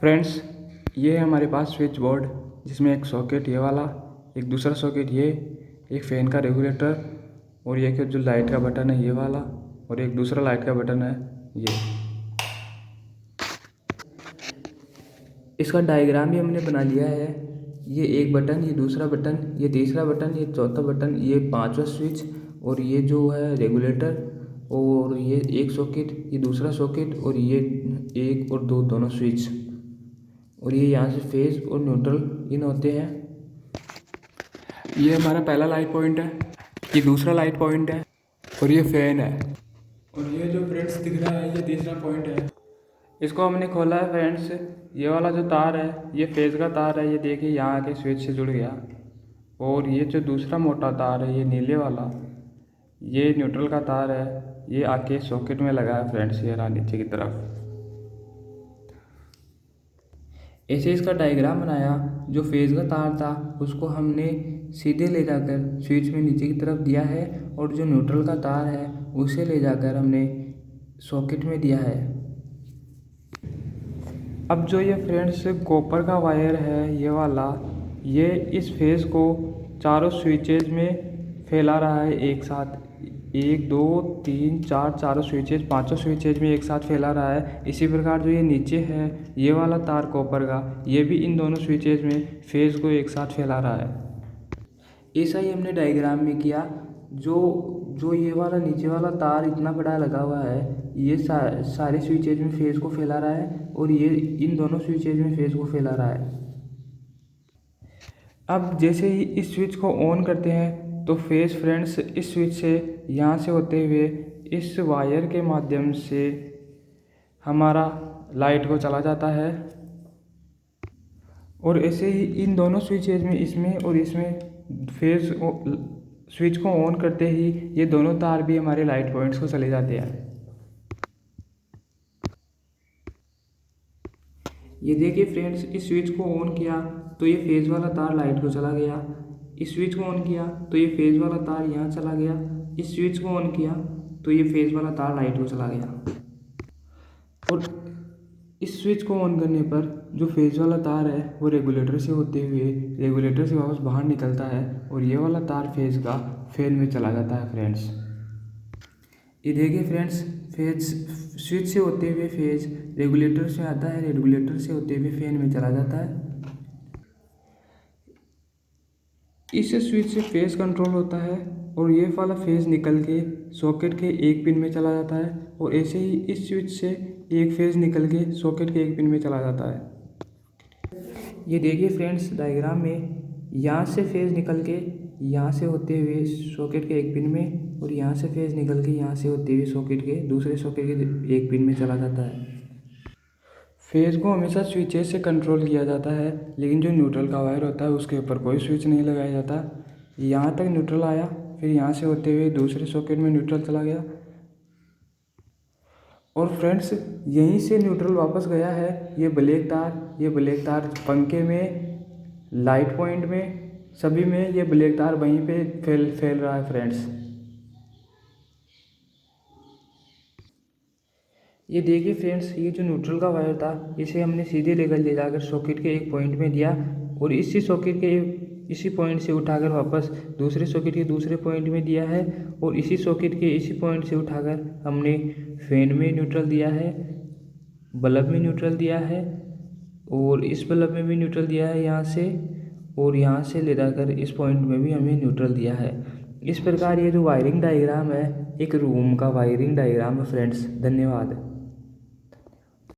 Friends, ये है हमारे पास स्विच बोर्ड जिसमें एक सॉकेट ये वाला, एक दूसरा सॉकेट ये, एक फ़ैन का रेगुलेटर और ये जो लाइट का बटन है ये वाला और एक दूसरा लाइट का बटन है ये। इसका डायग्राम भी हमने बना लिया है। ये एक बटन, ये दूसरा बटन, ये तीसरा बटन, ये चौथा बटन, ये पांचवा स्विच और ये जो है रेगुलेटर और ये एक सॉकेट, ये दूसरा सॉकेट और ये एक और दो दोनों स्विच और ये यहाँ से फेज और न्यूट्रल इन होते हैं। ये हमारा पहला लाइट पॉइंट है, ये दूसरा लाइट पॉइंट है और ये फैन है और ये जो फ्रेंड्स दिख रहा है ये तीसरा पॉइंट है। इसको हमने खोला है फ्रेंड्स। ये वाला जो तार है ये फेज का तार है, ये देखिए यहाँ आके स्विच से जुड़ गया। और ये जो दूसरा मोटा तार है ये नीले वाला, ये न्यूट्रल का तार है, ये आके सॉकेट में लगा है फ्रेंड्स, ये रहा नीचे की तरफ। ऐसे इसका डायग्राम बनाया। जो फेज का तार था उसको हमने सीधे ले जाकर स्विच में नीचे की तरफ दिया है और जो न्यूट्रल का तार है उसे ले जाकर हमने सॉकेट में दिया है। अब जो ये फ्रेंड्स कॉपर का वायर है ये वाला, ये इस फेज को चारों स्विचेज में फैला रहा है एक साथ। 1 2 3 4 चारों स्विचेज, पांचों स्विचेज में एक साथ फैला रहा है। इसी प्रकार जो ये नीचे है ये वाला तार कॉपर का, ये भी इन दोनों स्विचेज में फेज को एक साथ फैला रहा है। ऐसा ही हमने डायग्राम में किया। जो ये वाला नीचे वाला तार इतना बड़ा लगा हुआ है ये सारे स्विचेज में फेज को फैला रहा है और ये इन दोनों स्विचेज में फेज को फैला रहा है। अब जैसे ही इस स्विच को ऑन करते हैं तो फेज फ्रेंड्स इस स्विच से यहाँ से होते हुए इस वायर के माध्यम से हमारा लाइट को चला जाता है और ऐसे ही इन दोनों स्विचेज में, इसमें और इसमें फेज स्विच को ऑन करते ही ये दोनों तार भी हमारे लाइट पॉइंट्स को चले जाते हैं। ये देखिए फ्रेंड्स, इस स्विच को ऑन किया तो ये फेज वाला तार लाइट को चला गया। इस स्विच को ऑन किया तो ये फेज वाला तार यहाँ चला गया। इस स्विच को ऑन किया तो ये फेज वाला तार लाइट को चला गया। और इस स्विच को ऑन करने पर जो फेज वाला तार है वो रेगुलेटर से होते हुए रेगुलेटर से वापस बाहर निकलता है और ये वाला तार फेज का फैन में चला जाता है फ्रेंड्स। ये देखिए फ्रेंड्स, फेज स्विच से होते हुए फेज रेगुलेटर से आता है, रेगुलेटर से होते हुए फैन में चला जाता है। इस स्विच से फेज कंट्रोल होता है और ये वाला फेज निकल के सॉकेट के एक पिन में चला जाता है और ऐसे ही इस स्विच से एक फेज निकल के सॉकेट के एक पिन में चला जाता है। ये देखिए फ्रेंड्स डायग्राम में, यहाँ से फेज निकल के यहाँ से होते हुए सॉकेट के एक पिन में और यहाँ से फेज निकल के यहाँ से होते हुए सॉकेट के दूसरे सॉकेट के एक पिन में चला जाता है। फेज को हमेशा स्विचेस से कंट्रोल किया जाता है, लेकिन जो न्यूट्रल का वायर होता है उसके ऊपर कोई स्विच नहीं लगाया जाता। यहाँ तक न्यूट्रल आया, फिर यहाँ से होते हुए दूसरे सॉकेट में न्यूट्रल चला गया और फ्रेंड्स यहीं से न्यूट्रल वापस गया है। ये ब्लैक तार पंखे में, लाइट पॉइंट में, सभी में ये ब्लैक तार वहीं पे फैल रहा है फ्रेंड्स। ये देखिए फ्रेंड्स, ये जो न्यूट्रल का वायर था इसे हमने सीधे लेकर ले जाकर सॉकेट के एक पॉइंट में दिया और इसी पॉइंट से उठाकर वापस दूसरे सॉकेट के दूसरे पॉइंट में दिया है और इसी सॉकेट के इसी पॉइंट से उठाकर हमने फैन में न्यूट्रल दिया है, बल्ब में न्यूट्रल दिया है और इस बल्ब में भी न्यूट्रल दिया है यहाँ से, और यहाँ से ले जाकर इस पॉइंट में भी हमें न्यूट्रल दिया है। इस प्रकार ये जो वायरिंग डायग्राम है एक रूम का वायरिंग डायग्राम है फ्रेंड्स। धन्यवाद।